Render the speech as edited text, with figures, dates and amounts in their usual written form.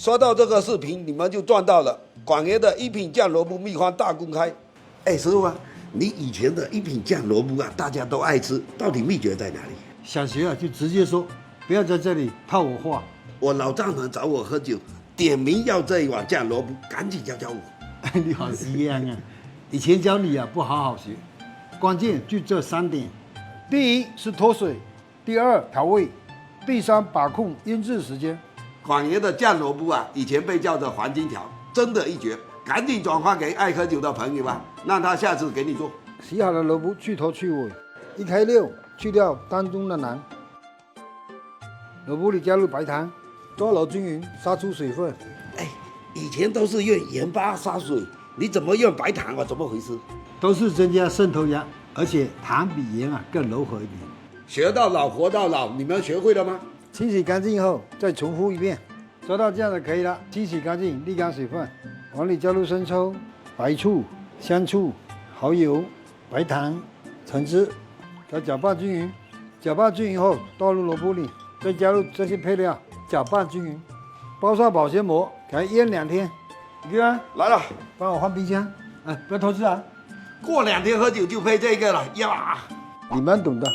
刷到这个视频，你们就赚到了。广爷的一品酱萝卜秘方大公开。哎，师傅啊，你以前的一品酱萝卜啊，大家都爱吃，到底秘诀在哪里？想学啊就直接说，不要在这里套我话。我老丈人找我喝酒，点名要这一碗酱萝卜，赶紧教我。你好西样啊！以前教你啊不好好学，关键就这3点：第一是脱水，第二调味，第三把控腌制时间。广爷的酱萝卜啊，以前被叫做黄金条，真的一绝，赶紧转发给爱喝酒的朋友吧，让他下次给你做。洗好的萝卜去头去尾，一开6，去掉当中的囊。萝卜里加入白糖，多揉均匀，杀出水分。哎，以前都是用盐巴杀水，你怎么用白糖啊？怎么回事？都是增加渗透压，而且糖比盐啊更柔和一点。学到老活到老，你们学会了吗？清洗干净后再重复一遍，收到这样就可以了。清洗干净，沥干水分，碗里加入生抽、白醋、香醋、蚝油、白糖、橙汁，再搅拌均匀。搅拌均匀后倒入萝卜里，再加入这些配料，搅拌均匀，包上保鲜膜，给它腌2天。李哥来了，帮我换冰箱，不要偷吃啊！过2天喝酒就配这个了呀，你们懂的。